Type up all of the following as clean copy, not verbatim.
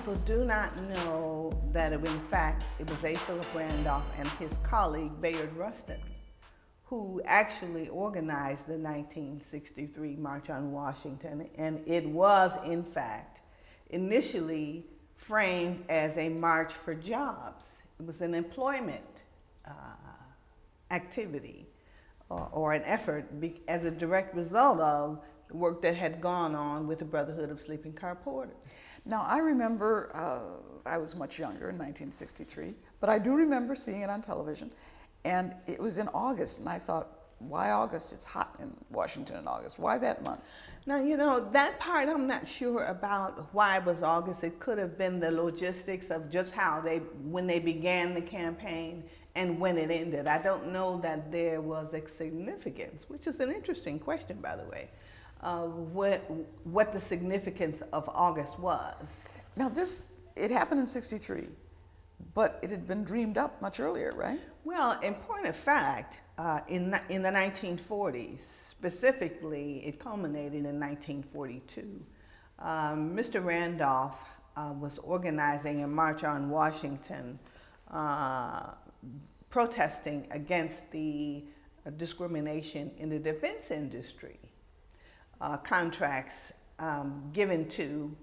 people do not know that in fact it was A. Phillip Randolph and his colleague Bayard Rustin who actually organized the 1963 March on Washington, and it was in fact initially framed as a march for jobs. It was an employment activity or an effort as a direct result of the work that had gone on with the Brotherhood of Sleeping Car Porters. Now, I remember, I was much younger in 1963, but I do remember seeing it on television, and it was in August, and I thought, why August? It's hot in Washington in August. Why that month? Now, you know, that part I'm not sure about why it was August. It could have been the logistics of just how when they began the campaign and when it ended. I don't know that there was a significance, which is an interesting question, by the way, what the significance of August was. Now, it happened in '63, but it had been dreamed up much earlier, right? Well, in point of fact, in the 1940s, specifically, it culminated in 1942. Mr. Randolph was organizing a march on Washington, protesting against the discrimination in the defense industry. Contracts given to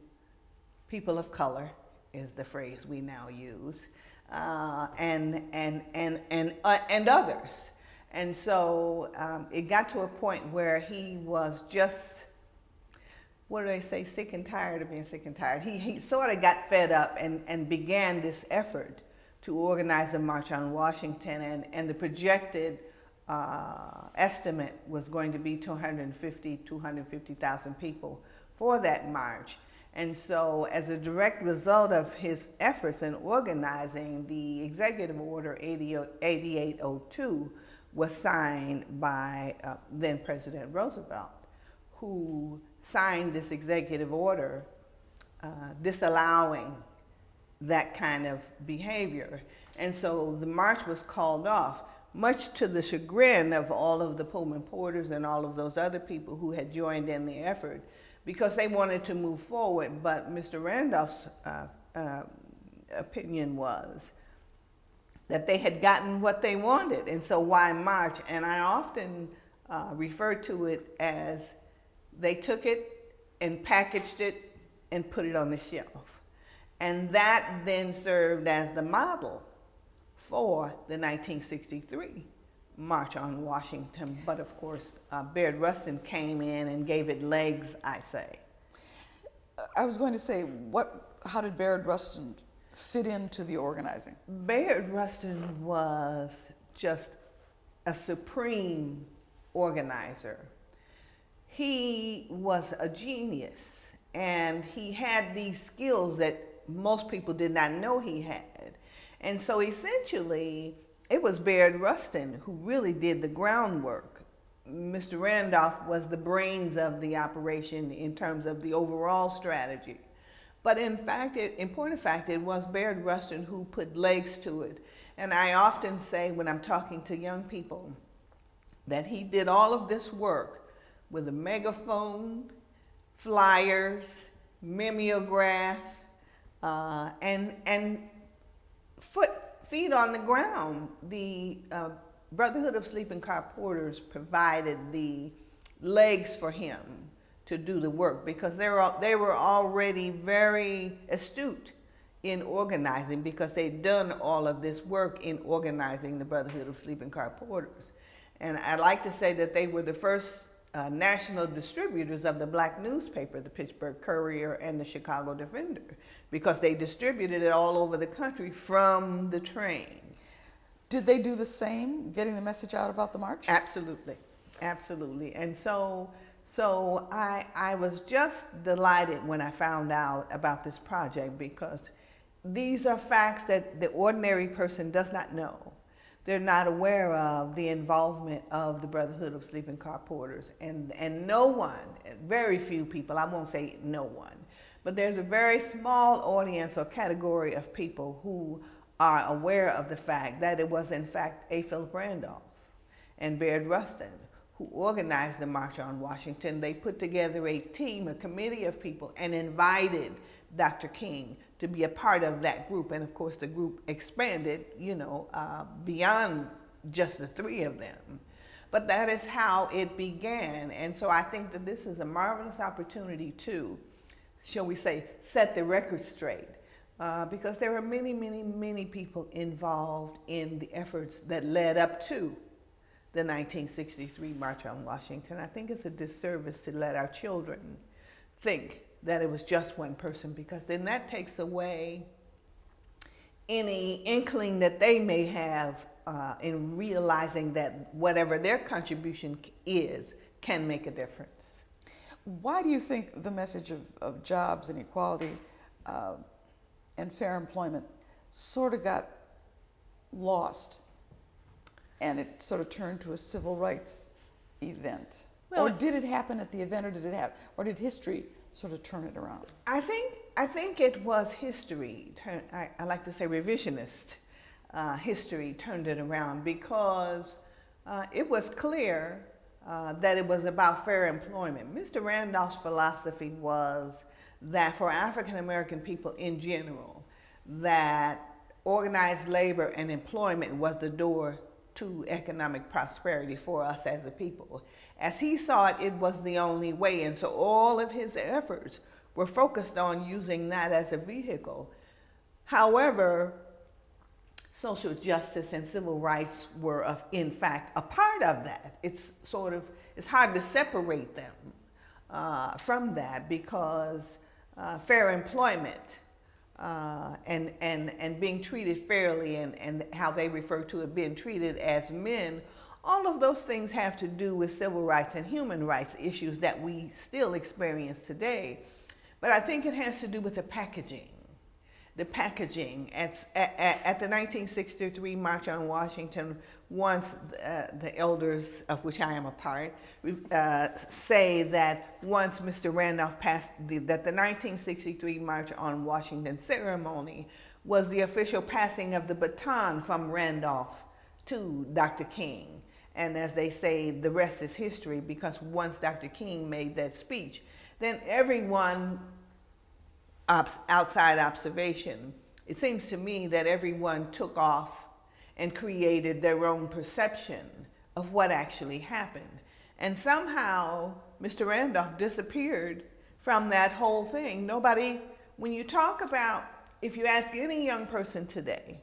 people of color is the phrase we now use, and others. And so it got to a point where he was just, what do they say, sick and tired of being sick and tired. He sort of got fed up and began this effort to organize a march on Washington, and the projected estimate was going to be 250,000 people for that march. And so as a direct result of his efforts in organizing, the Executive Order 8802 was signed by then President Roosevelt, who signed this executive order disallowing that kind of behavior. And so the march was called off, much to the chagrin of all of the Pullman porters and all of those other people who had joined in the effort, because they wanted to move forward. But Mr. Randolph's opinion was that they had gotten what they wanted, and so why march? And I often refer to it as they took it and packaged it and put it on the shelf. And that then served as the model for the 1963 March on Washington. But of course, Bayard Rustin came in and gave it legs, I say. I was going to say, how did Bayard Rustin fit into the organizing? Bayard Rustin was just a supreme organizer. He was a genius, and he had these skills that most people did not know he had. And so essentially, it was Bayard Rustin who really did the groundwork. Mr. Randolph was the brains of the operation in terms of the overall strategy. But in fact, in point of fact, it was Bayard Rustin who put legs to it. And I often say when I'm talking to young people that he did all of this work with a megaphone, flyers, mimeograph, and feet on the ground. The Brotherhood of Sleeping Car Porters provided the legs for him to do the work, because they were already very astute in organizing, because they'd done all of this work in organizing the Brotherhood of Sleeping Car Porters. And I like to say that they were the first national distributors of the black newspaper, the Pittsburgh Courier and the Chicago Defender, because they distributed it all over the country from the train. Did they do the same, getting the message out about the march? Absolutely, absolutely. And so I was just delighted when I found out about this project, because these are facts that the ordinary person does not know. They're not aware of the involvement of the Brotherhood of Sleeping Car Porters. And no one, very few people, I won't say no one, but there's a very small audience or category of people who are aware of the fact that it was in fact A. Phillip Randolph and Bayard Rustin who organized the March on Washington. They put together a team, a committee of people, and invited Dr. King to be a part of that group. And of course, the group expanded, beyond just the three of them. But that is how it began. And so I think that this is a marvelous opportunity to, shall we say, set the record straight. Because there are many, many, many people involved in the efforts that led up to the 1963 March on Washington. I think it's a disservice to let our children think that it was just one person, because then that takes away any inkling that they may have in realizing that whatever their contribution is can make a difference. Why do you think the message of jobs and equality and fair employment sort of got lost and it sort of turned to a civil rights event? Well, or did it happen at the event, or did history sort of turn it around? I think it was history. I like to say revisionist history turned it around, because it was clear that it was about fair employment. Mr. Randolph's philosophy was that for African American people in general, that organized labor and employment was the door to economic prosperity for us as a people. As he saw it, it was the only way, and so all of his efforts were focused on using that as a vehicle. However, social justice and civil rights were, in fact, a part of that. It's hard to separate them from that, because fair employment and being treated fairly, and how they refer to it, being treated as men, all of those things have to do with civil rights and human rights issues that we still experience today. But I think it has to do with the packaging. The packaging at the 1963 March on Washington, once the elders, of which I am a part, say that once Mr. Randolph passed, that the 1963 March on Washington ceremony was the official passing of the baton from Randolph to Dr. King. And as they say, the rest is history, because once Dr. King made that speech, then everyone, outside observation, it seems to me that everyone took off and created their own perception of what actually happened. And somehow Mr. Randolph disappeared from that whole thing. Nobody, when you talk about, if you ask any young person today,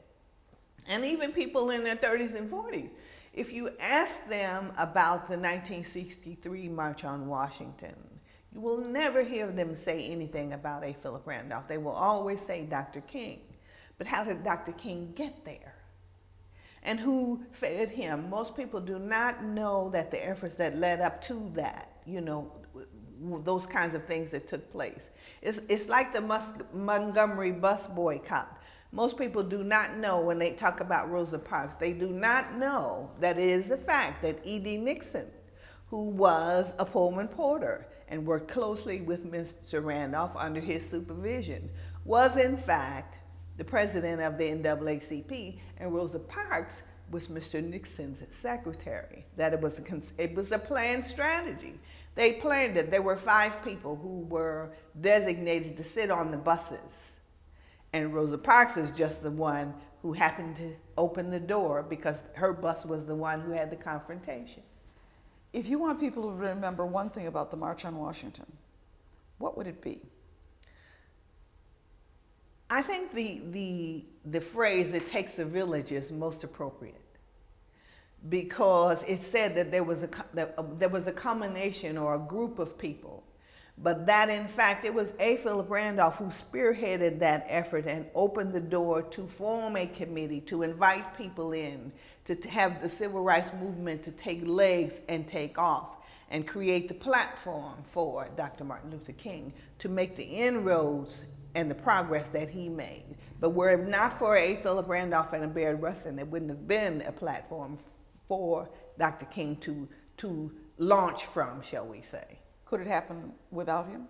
and even people in their 30s and 40s, if you ask them about the 1963 March on Washington, you will never hear them say anything about A. Phillip Randolph. They will always say Dr. King. But how did Dr. King get there? And who fed him? Most people do not know that the efforts that led up to that, those kinds of things that took place. It's like the Montgomery bus boycott. Most people do not know, when they talk about Rosa Parks, they do not know that it is a fact that E.D. Nixon, who was a Pullman porter and worked closely with Mr. Randolph under his supervision, was in fact the president of the NAACP, and Rosa Parks was Mr. Nixon's secretary. That it was a planned strategy. They planned it. There were 5 people who were designated to sit on the buses. And Rosa Parks is just the one who happened to open the door, because her bus was the one who had the confrontation. If you want people to remember one thing about the March on Washington, what would it be? I think the phrase "it takes a village" is most appropriate, because it said that there was a combination or a group of people, but that in fact it was A. Phillip Randolph who spearheaded that effort and opened the door to form a committee, to invite people in, to have the civil rights movement to take legs and take off, and create the platform for Dr. Martin Luther King to make the inroads and the progress that he made. But were it not for A. Phillip Randolph and Baird Rustin, there wouldn't have been a platform for Dr. King to launch from, shall we say. Could it happen without him?